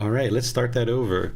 All right, let's start that over.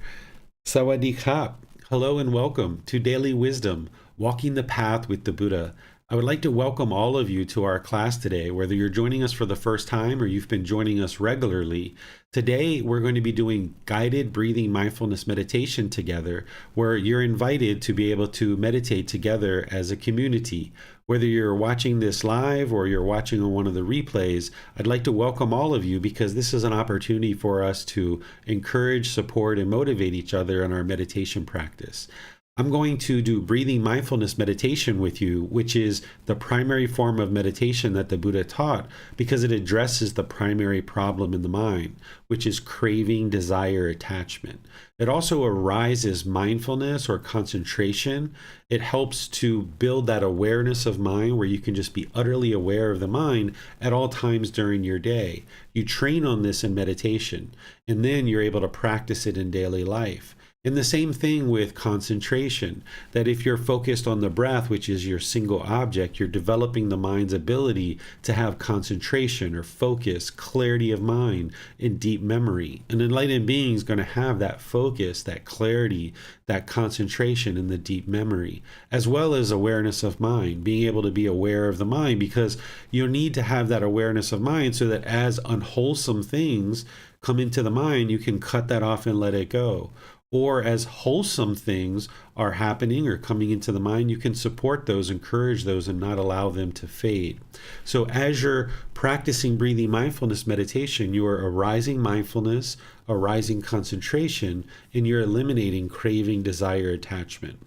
Sawadee Kap. Hello and welcome to Daily Wisdom, Walking the Path with the Buddha. I would like to welcome all of you to our class today, whether you're joining us for the first time or you've been joining us regularly. Today, we're going to be doing guided breathing mindfulness meditation together, where you're invited to be able to meditate together as a community. Whether you're watching this live or you're watching on one of the replays, I'd like to welcome all of you because this is an opportunity for us to encourage, support, and motivate each other in our meditation practice. I'm going to do breathing mindfulness meditation with you, which is the primary form of meditation that the Buddha taught because it addresses the primary problem in the mind, which is craving, desire, attachment. It also arises mindfulness or concentration. It helps to build that awareness of mind where you can just be utterly aware of the mind at all times during your day. You train on this in meditation, and then you're able to practice it in daily life. And the same thing with concentration, that if you're focused on the breath, which is your single object, you're developing the mind's ability to have concentration or focus, clarity of mind, and deep memory. An enlightened being is going to have that focus, that clarity, that concentration, and the deep memory, as well as awareness of mind, being able to be aware of the mind, because you need to have that awareness of mind so that as unwholesome things come into the mind, you can cut that off and let it go. Or as wholesome things are happening or coming into the mind, you can support those, encourage those, and not allow them to fade. So as you're practicing breathing mindfulness meditation, you are arising mindfulness, arising concentration, and you're eliminating craving, desire, attachment.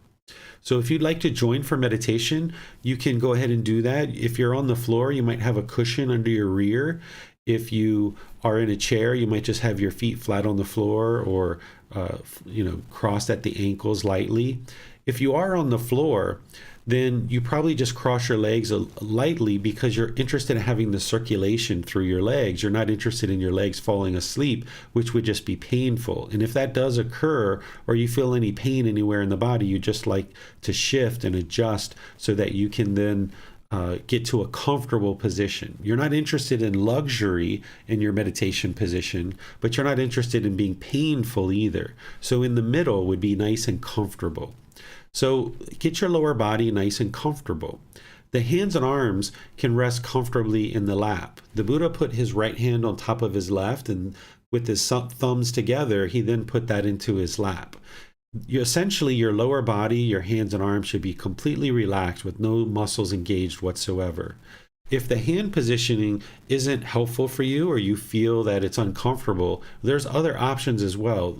So if you'd like to join for meditation, you can go ahead and do that. If you're on the floor, you might have a cushion under your rear. If you are in a chair, you might just have your feet flat on the floor or crossed at the ankles lightly. If you are on the floor, then you probably just cross your legs lightly because you're interested in having the circulation through your legs. You're not interested in your legs falling asleep, which would just be painful. And if that does occur, or you feel any pain anywhere in the body, you just like to shift and adjust so that you can then get to a comfortable position. You're not interested in luxury in your meditation position, but you're not interested in being painful either. So in the middle would be nice and comfortable. So get your lower body nice and comfortable. The hands and arms can rest comfortably in the lap. The Buddha put his right hand on top of his left, and with his thumbs together, he then put that into his lap. Essentially, your lower body, your hands and arms should be completely relaxed with no muscles engaged whatsoever. If the hand positioning isn't helpful for you or you feel that it's uncomfortable, there's other options as well.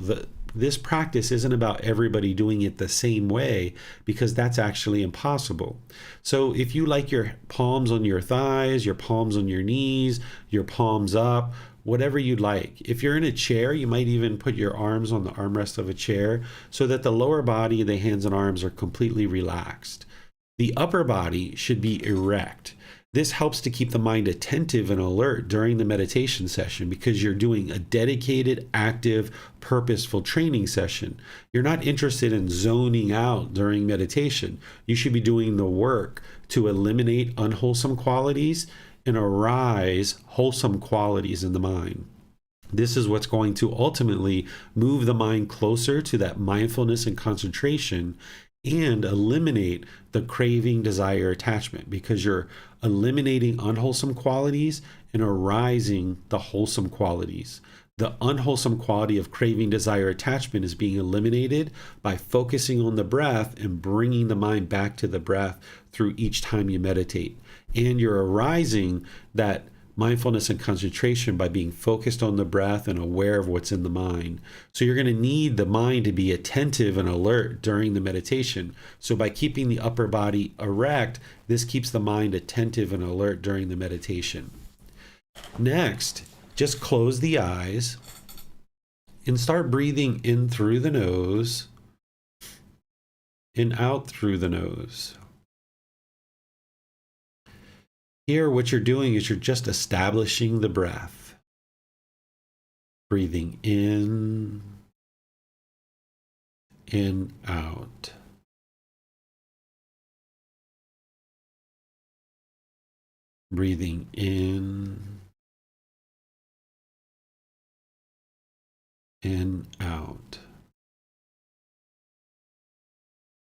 This practice isn't about everybody doing it the same way because that's actually impossible. So if you like your palms on your thighs, your palms on your knees, your palms up, whatever you'd like. If you're in a chair, you might even put your arms on the armrest of a chair so that the lower body, the hands and arms are completely relaxed. The upper body should be erect. This helps to keep the mind attentive and alert during the meditation session because you're doing a dedicated, active, purposeful training session. You're not interested in zoning out during meditation. You should be doing the work to eliminate unwholesome qualities and arise wholesome qualities in the mind. This is what's going to ultimately move the mind closer to that mindfulness and concentration and eliminate the craving, desire, attachment, because you're eliminating unwholesome qualities and arising the wholesome qualities. The unwholesome quality of craving, desire, attachment is being eliminated by focusing on the breath and bringing the mind back to the breath through each time you meditate. And you're arising that mindfulness and concentration by being focused on the breath and aware of what's in the mind. So you're going to need the mind to be attentive and alert during the meditation. So by keeping the upper body erect, this keeps the mind attentive and alert during the meditation. Next, just close the eyes and start breathing in through the nose and out through the nose. Here, what you're doing is you're just establishing the breath. Breathing in and out. Breathing in in, out.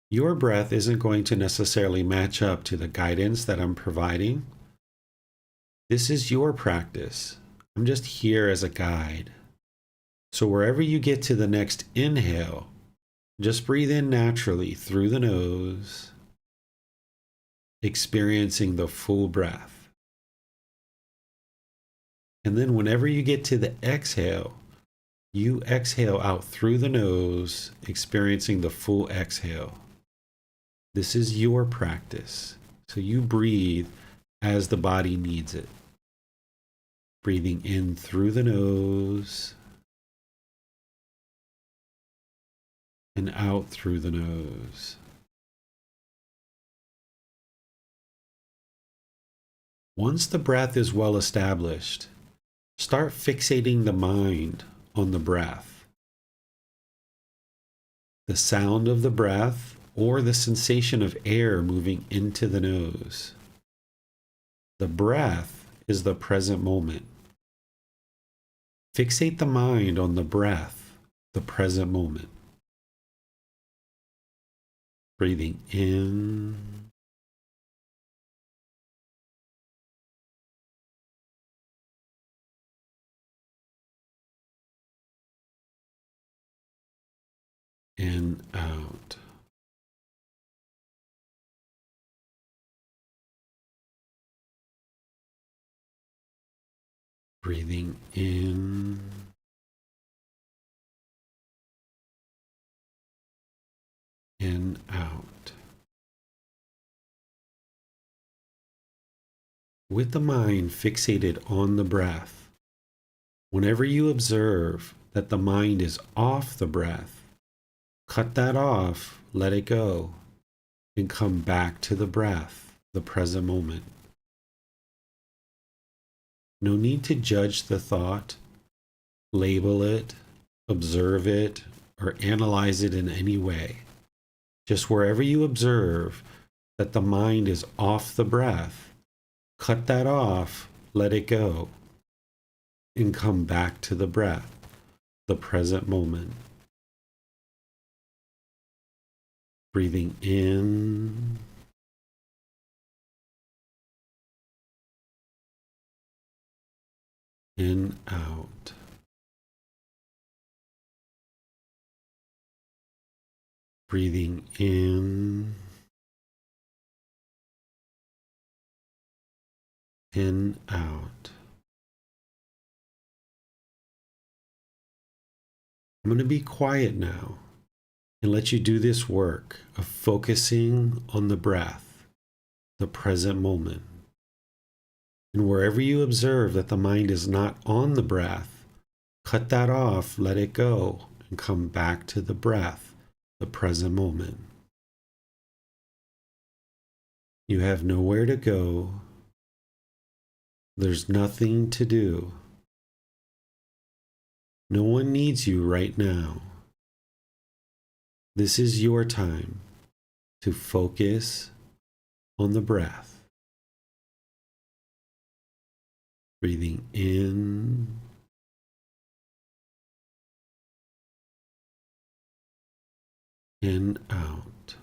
Your breath isn't going to necessarily match up to the guidance that I'm providing. This is your practice. I'm just here as a guide. So wherever you get to the next inhale, just breathe in naturally through the nose, experiencing the full breath. And then whenever you get to the exhale, you exhale out through the nose, experiencing the full exhale. This is your practice. So you breathe as the body needs it. Breathing in through the nose and out through the nose. Once the breath is well established, start fixating the mind on the breath. The sound of the breath or the sensation of air moving into the nose. The breath is the present moment. Fixate the mind on the breath, the present moment. Breathing in and out. Breathing in and out. With the mind fixated on the breath, whenever you observe that the mind is off the breath, cut that off, let it go, and come back to the breath, the present moment. No need to judge the thought, label it, observe it, or analyze it in any way. Just wherever you observe that the mind is off the breath, cut that off, let it go, and come back to the breath, the present moment. Breathing in and out. Breathing in and out. I'm going to be quiet now and let you do this work of focusing on the breath, the present moment. And wherever you observe that the mind is not on the breath, cut that off, let it go, and come back to the breath, the present moment. You have nowhere to go. There's nothing to do. No one needs you right now. This is your time to focus on the breath. Breathing in and out.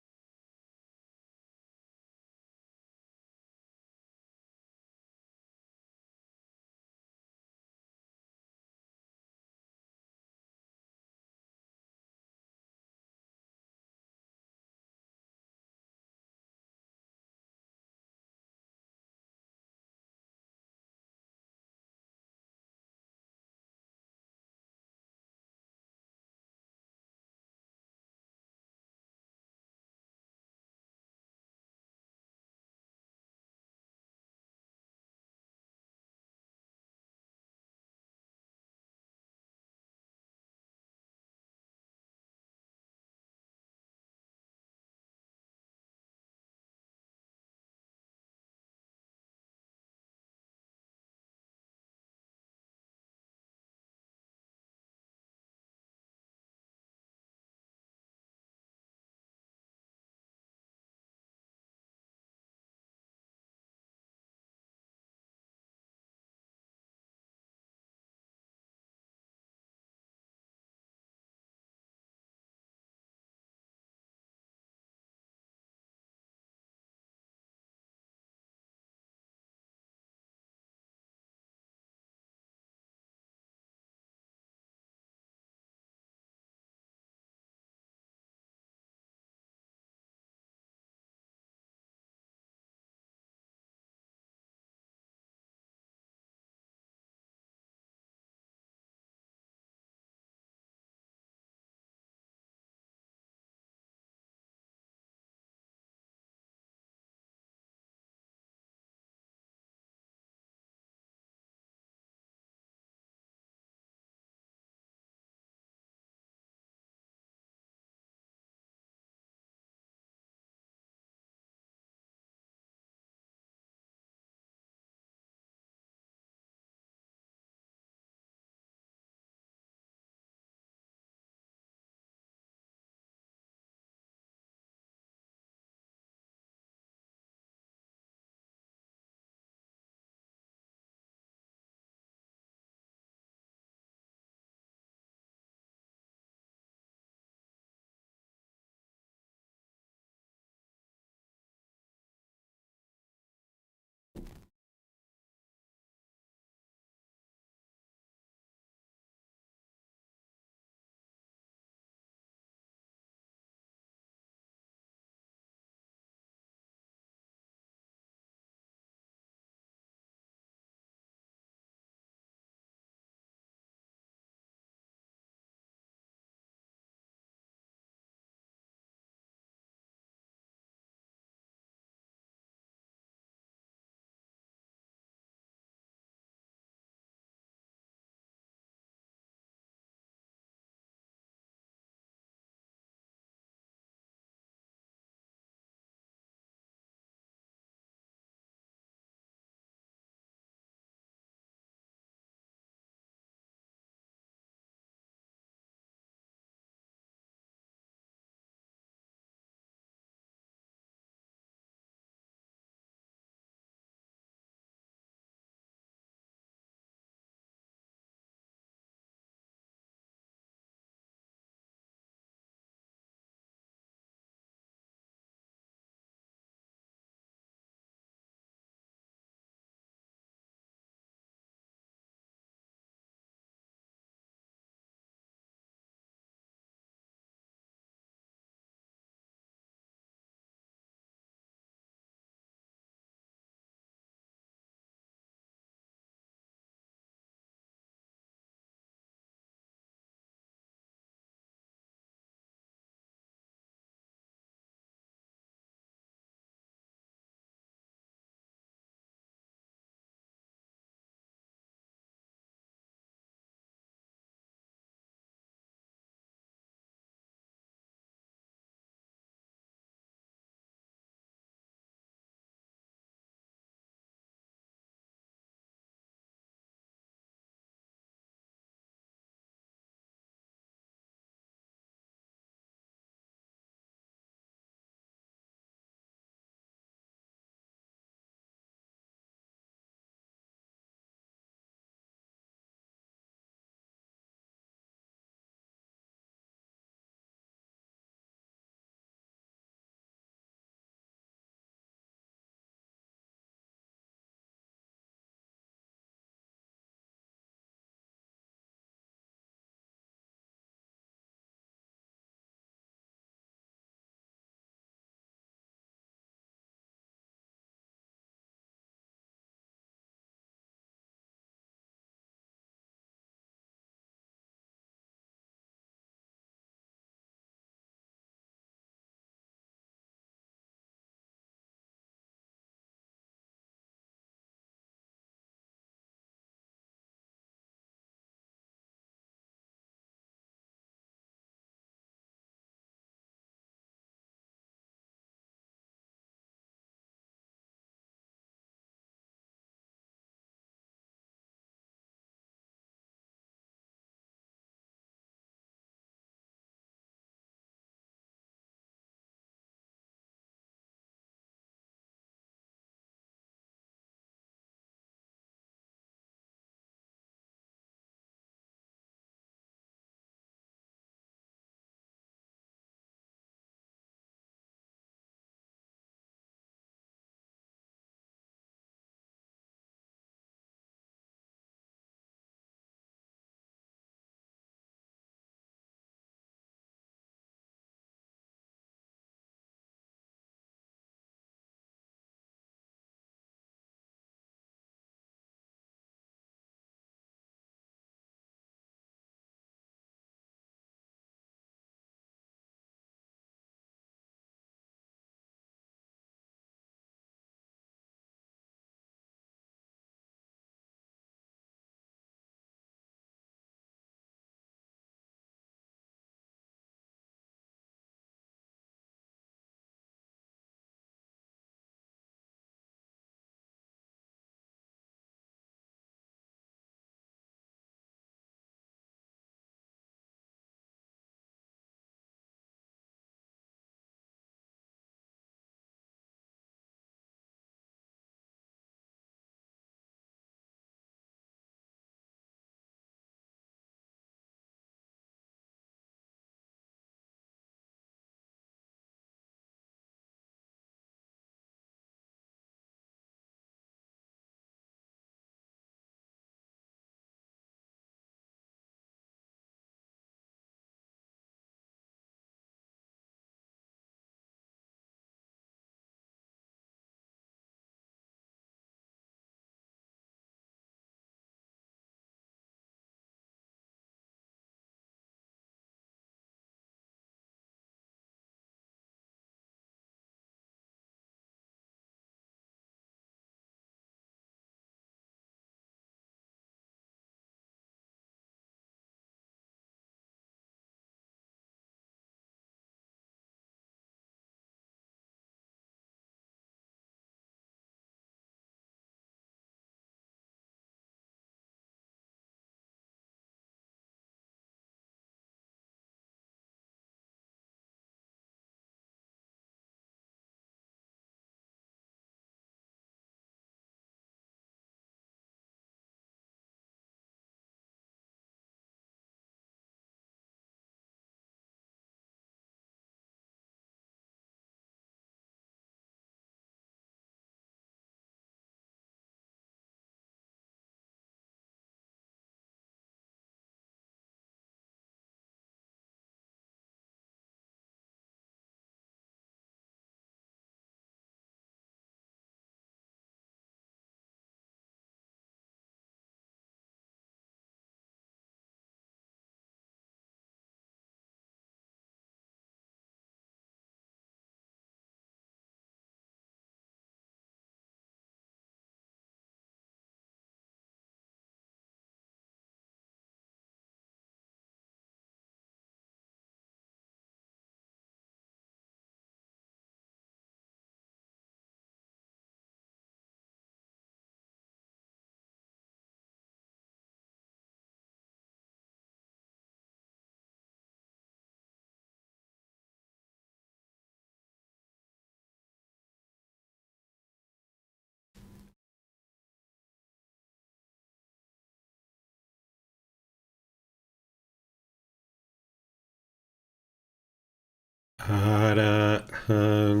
อะระหัง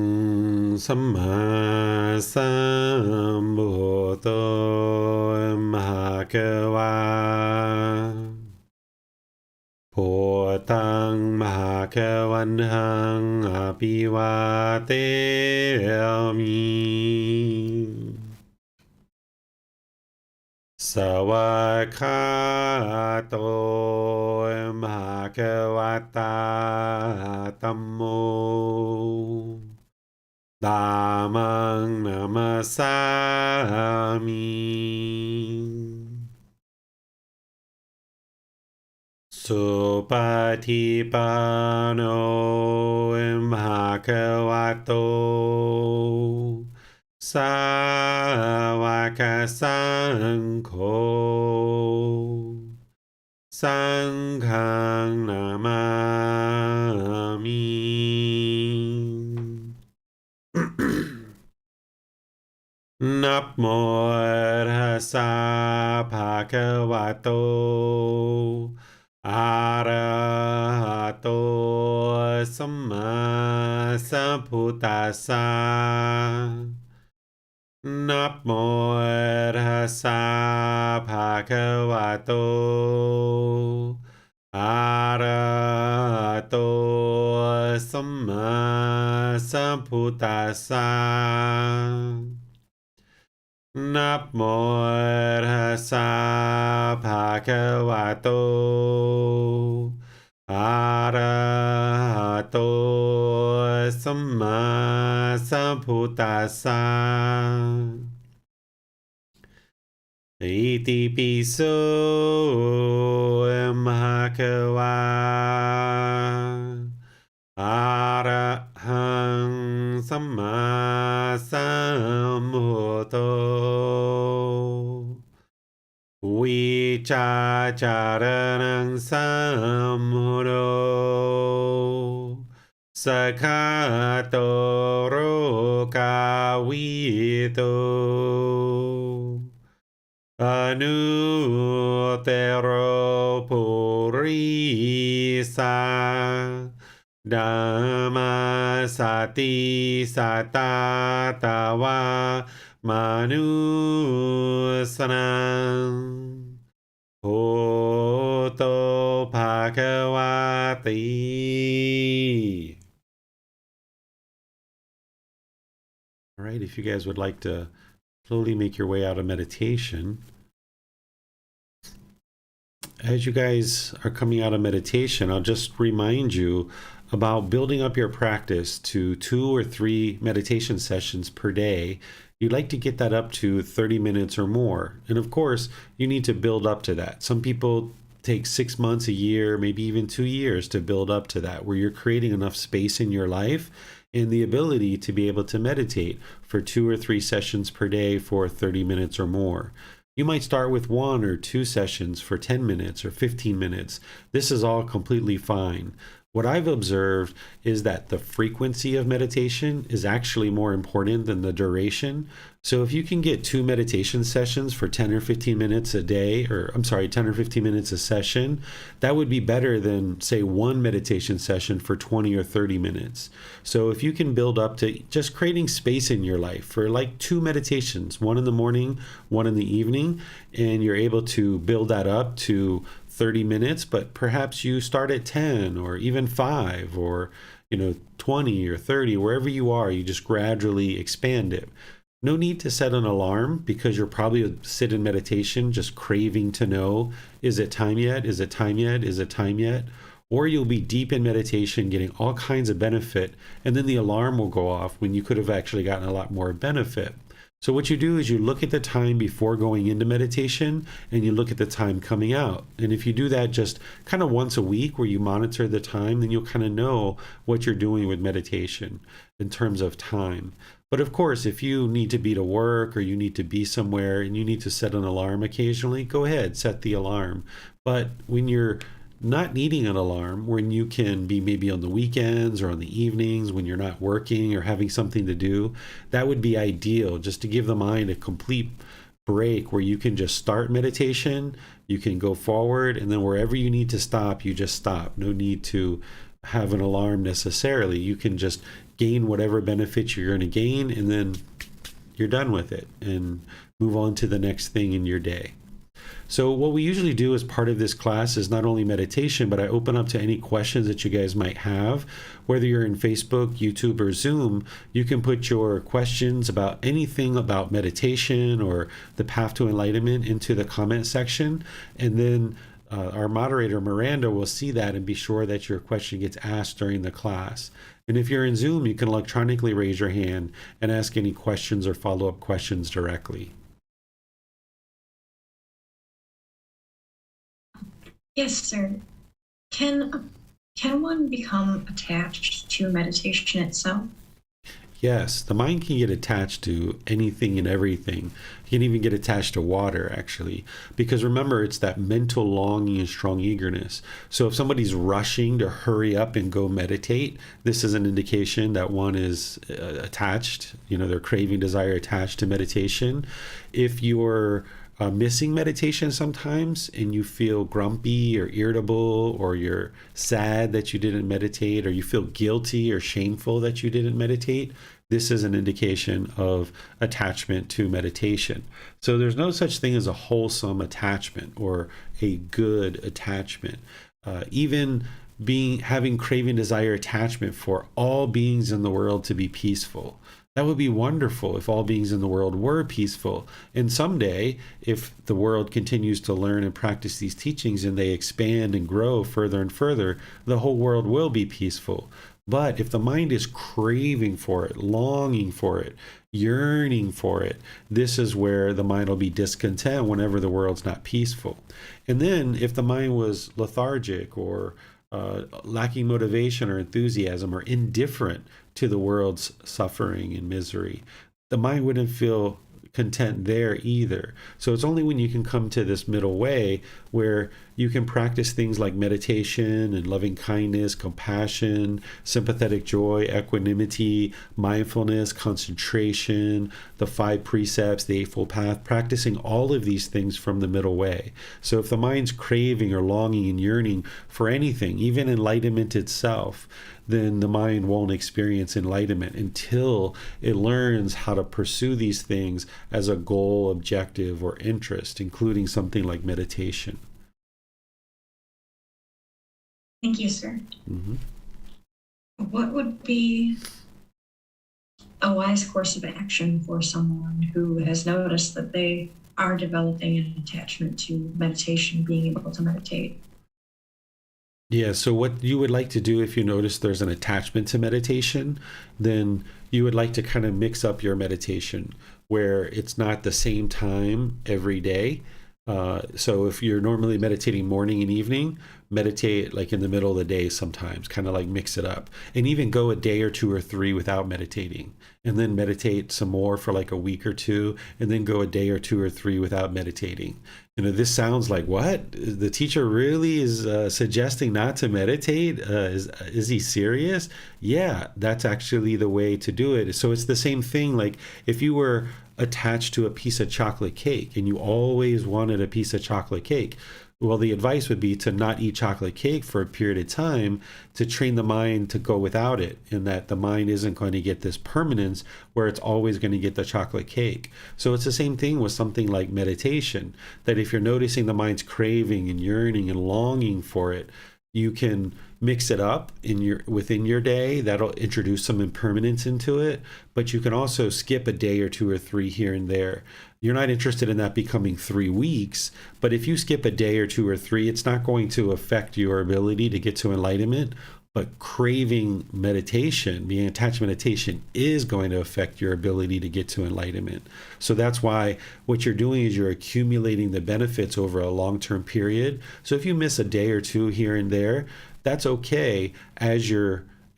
สัมมาสัมพุทโธมหะวาพุทธังมหะวันหังอภิวาเทมิสวากขาโตมหะวตาธัมโมธัมมังนามัสสามิสุปฏิปันโนภะคะวะโตสาวกสังโฆสังฆังนามามิ นะโมตัสสะภะคะวะโตอะระหะโตสัมมาสัมพุทธัสสะนะโมตัสสะภะคะวะโตอะระหะโตสัมมาสัมพุทธัสสะนะโมตัสสะภะคะวะโตอะระหะโตสัมมาสัมพุทธัสสะอิติปิโสภะคะวะอะระหังสัมมาสัมพุทโธวิชาจารณังสัมพุทโธสกขาโตโรกาวิโตอนุเตโรปุริสาธัมมาสติสัตตาตาวามนุสนังโหโตภะคะวะติ All right, if you guys would like to slowly make your way out of meditation, as you guys are coming out of meditation, I'll just remind you about building up your practice to 2 or 3 meditation sessions per day. You'd like to get that up to 30 minutes or more. And of course, you need to build up to that. Some people take 6 months, a year, maybe even 2 years to build up to that, where you're creating enough space in your life and the ability to be able to meditate for 2 or 3 sessions per day for 30 minutes or more. You might start with 1 or 2 sessions for 10 minutes or 15 minutes. This is all completely fine. What I've observed is that the frequency of meditation is actually more important than the duration. So if you can get 2 meditation sessions for 10 or 15 minutes a day, 10 or 15 minutes a session, that would be better than, say, 1 meditation session for 20 or 30 minutes. So if you can build up to just creating space in your life for like 2 meditations, 1 in the morning, 1 in the evening, and you're able to build that up to 30 minutes, but perhaps you start at 10 or even 5 or 20 or 30, wherever you are, you just gradually expand it. No need to set an alarm, because you'll probably sit in meditation just craving to know, is it time yet? Is it time yet? Is it time yet? Or you'll be deep in meditation getting all kinds of benefit, and then the alarm will go off when you could have actually gotten a lot more benefit. So what you do is you look at the time before going into meditation, and you look at the time coming out. And if you do that just kind of once a week, where you monitor the time, then you'll kind of know what you're doing with meditation in terms of time. But of course, if you need to be to work, or you need to be somewhere and you need to set an alarm occasionally, go ahead, set the alarm. But when you're not needing an alarm, when you can be maybe on the weekends or on the evenings when you're not working or having something to do, that would be ideal, just to give the mind a complete break where you can just start meditation, you can go forward, and then wherever you need to stop, you just stop. No need to have an alarm necessarily. You can just gain whatever benefits you're going to gain, and then you're done with it and move on to the next thing in your day. So what we usually do as part of this class is not only meditation, but I open up to any questions that you guys might have. Whether you're in Facebook, YouTube, or Zoom, you can put your questions about anything about meditation or the path to enlightenment into the comment section. And then our moderator, Miranda, will see that and be sure that your question gets asked during the class. And if you're in Zoom, you can electronically raise your hand and ask any questions or follow-up questions directly. Yes, sir. Can one become attached to meditation itself? Yes, the mind can get attached to anything and everything. It can even get attached to water, actually. Because remember, it's that mental longing and strong eagerness. So if somebody's rushing to hurry up and go meditate, this is an indication that one is attached, their craving, desire attached to meditation. If you're missing meditation sometimes and you feel grumpy or irritable, or you're sad that you didn't meditate, or you feel guilty or shameful that you didn't meditate, this is an indication of attachment to meditation. So there's no such thing as a wholesome attachment or a good attachment. Even having craving, desire, attachment for all beings in the world to be peaceful. That would be wonderful if all beings in the world were peaceful. And someday, if the world continues to learn and practice these teachings and they expand and grow further and further, the whole world will be peaceful. But if the mind is craving for it, longing for it, yearning for it, this is where the mind will be discontent whenever the world's not peaceful. And then if the mind was lethargic or lacking motivation or enthusiasm or indifferent to the world's suffering and misery, the mind wouldn't feel content there either. So it's only when you can come to this middle way where you can practice things like meditation and loving kindness, compassion, sympathetic joy, equanimity, mindfulness, concentration, the 5 precepts, the Eightfold Path, practicing all of these things from the middle way. So if the mind's craving or longing and yearning for anything, even enlightenment itself, then the mind won't experience enlightenment until it learns how to pursue these things as a goal, objective, or interest, including something like meditation. Thank you, sir. Mm-hmm. What would be a wise course of action for someone who has noticed that they are developing an attachment to meditation, being able to meditate? Yeah, so what you would like to do if you notice there's an attachment to meditation, then you would like to kind of mix up your meditation where it's not the same time every day. So if you're normally meditating morning and evening, meditate like in the middle of the day sometimes, kind of like mix it up, and even go a day or 2 or 3 without meditating, and then meditate some more for like a week or 2, and then go a day or 2 or 3 without meditating. This sounds like, what? The teacher really is suggesting not to meditate? Is he serious? Yeah, that's actually the way to do it. So it's the same thing. Like if you were attached to a piece of chocolate cake and you always wanted a piece of chocolate cake, well, the advice would be to not eat chocolate cake for a period of time to train the mind to go without it, and that the mind isn't going to get this permanence where it's always going to get the chocolate cake. So it's the same thing with something like meditation, that if you're noticing the mind's craving and yearning and longing for it, you can mix it up within your day. That'll introduce some impermanence into it, but you can also skip a day or 2 or 3 here and there. You're not interested in that becoming 3 weeks, but if you skip a day or 2 or 3, it's not going to affect your ability to get to enlightenment. But craving meditation, being attached to meditation, is going to affect your ability to get to enlightenment. So that's why what you're doing is you're accumulating the benefits over a long-term period. So if you miss a day or 2 here and there, that's okay, as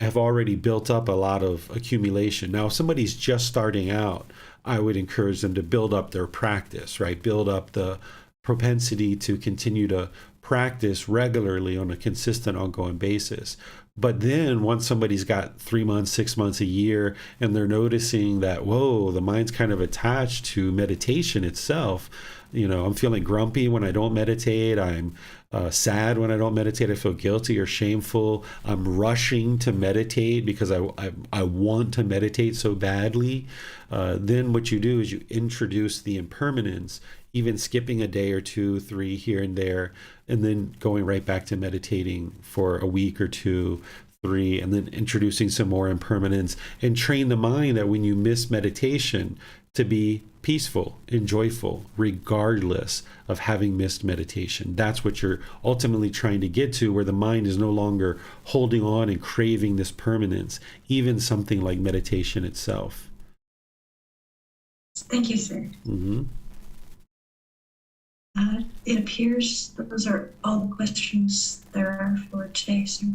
have already built up a lot of accumulation. Now, if somebody's just starting out, I would encourage them to build up their practice, right? Build up the propensity to continue to practice regularly on a consistent, ongoing basis. But then once somebody's got 3 months, 6 months, a year, and they're noticing that, whoa, the mind's kind of attached to meditation itself, I'm feeling grumpy when I don't meditate. I'm sad when I don't meditate. I feel guilty or shameful. I'm rushing to meditate because I want to meditate so badly. Then what you do is you introduce the impermanence, even skipping a day or two, three here and there, and then going right back to meditating for a week or two, three, and then introducing some more impermanence, and train the mind that when you miss meditation, to be peaceful and joyful regardless of having missed meditation. That's what you're ultimately trying to get to, where the mind is no longer holding on and craving this permanence, even something like meditation itself. Thank you, sir. Mm-hmm. It appears those are all the questions there are for today, sir.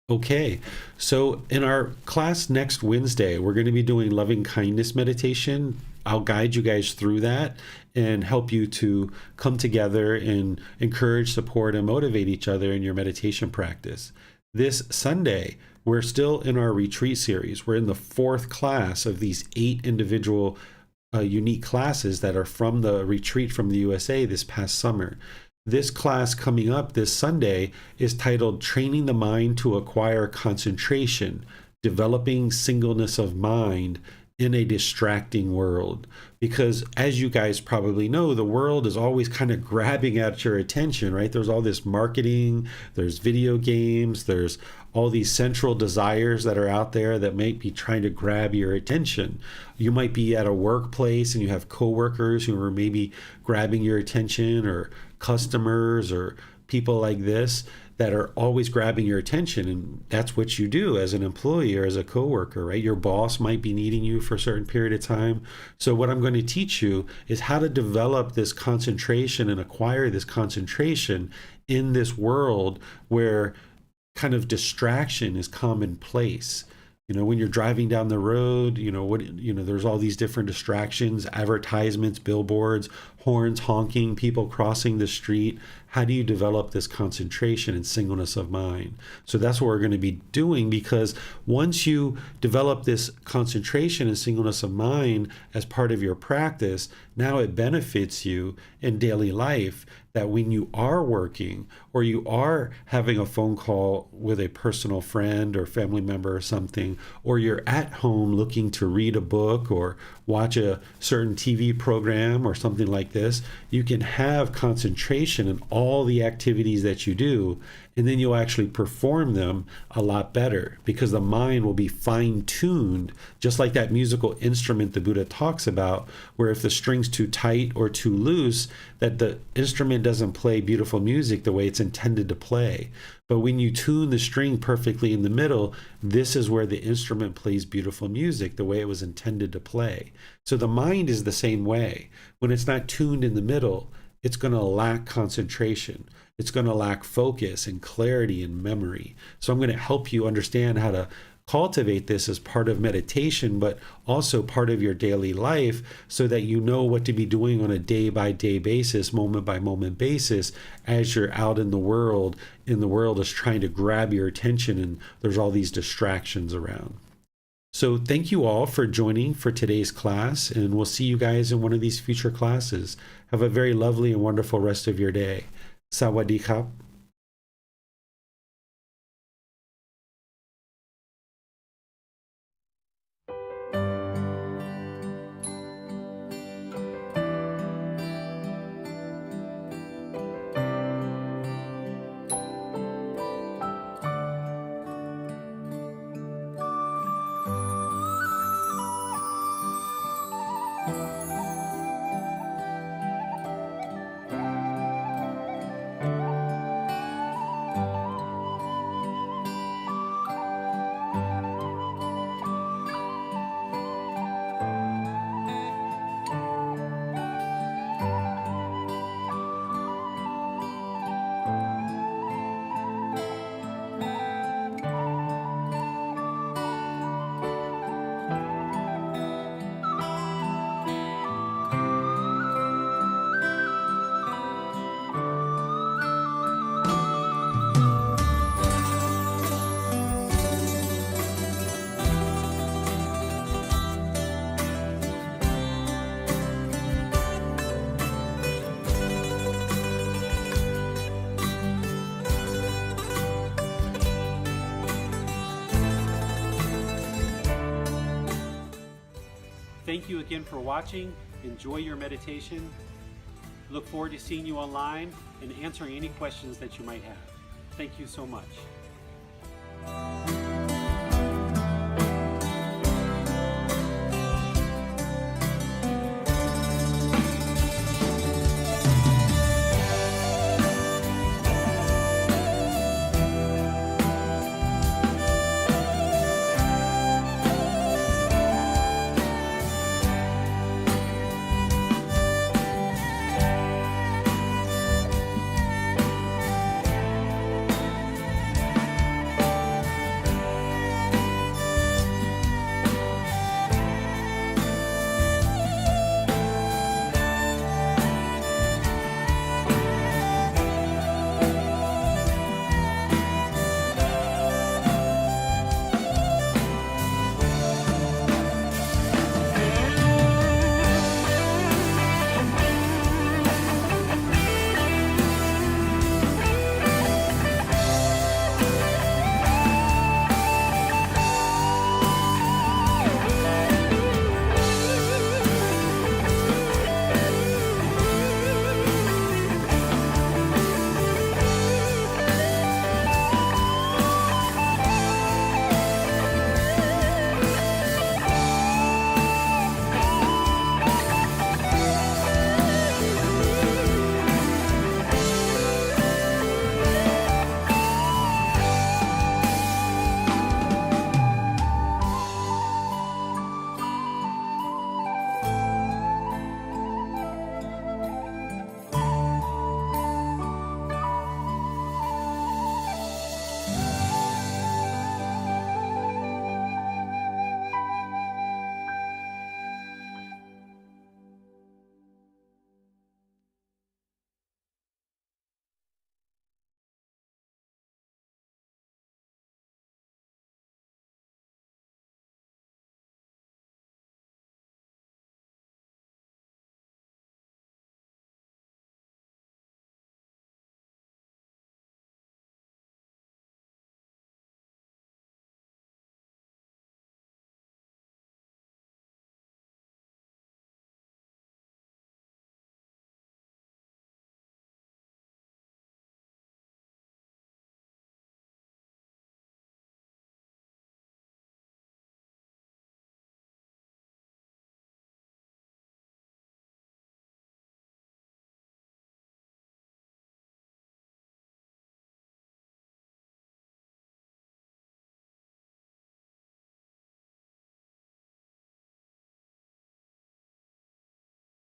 Okay, so in our class next Wednesday, we're going to be doing loving kindness meditation. I'll guide you guys through that and help you to come together and encourage, support, and motivate each other in your meditation practice. This Sunday, we're still in our retreat series. We're in the 4th class of these 8 individual unique classes that are from the retreat from the USA this past summer. This class coming up this Sunday is titled Training the Mind to Acquire Concentration, Developing Singleness of Mind in a Distracting World. Because as you guys probably know, the world is always kind of grabbing at your attention, right? There's all this marketing, there's video games, there's all these central desires that are out there that might be trying to grab your attention. You might be at a workplace and you have coworkers who are maybe grabbing your attention, or customers or people like this that are always grabbing your attention. And that's what you do as an employee or as a coworker, right? Your boss might be needing you for a certain period of time. So what I'm going to teach you is how to develop this concentration and acquire this concentration in this world where kind of distraction is commonplace. When you're driving down the road, there's all these different distractions, advertisements, billboards, horns honking, people crossing the street. How do you develop this concentration and singleness of mind? So that's what we're going to be doing, because once you develop this concentration and singleness of mind as part of your practice, now it benefits you in daily life, that when you are working or you are having a phone call with a personal friend or family member or something, or you're at home looking to read a book or watch a certain TV program or something like this, you can have concentration in all the activities that you do, and then you'll actually perform them a lot better, because the mind will be fine-tuned, just like that musical instrument the Buddha talks about, where if the string's too tight or too loose, that the instrument doesn't play beautiful music the way it's intended to play. But when you tune the string perfectly in the middle, this is where the instrument plays beautiful music the way it was intended to play. So the mind is the same way. When it's not tuned in the middle, it's going to lack concentration. It's going to lack focus and clarity and memory. So I'm going to help you understand how to cultivate this as part of meditation, but also part of your daily life, so that you know what to be doing on a day-by-day basis, moment-by-moment basis, as you're out in the world is trying to grab your attention and there's all these distractions around. So thank you all for joining for today's class, and we'll see you guys in one of these future classes. Have a very lovely and wonderful rest of your day. Sawadee krap. Thank you again for watching. Enjoy your meditation. Look forward to seeing you online and answering any questions that you might have. Thank you so much.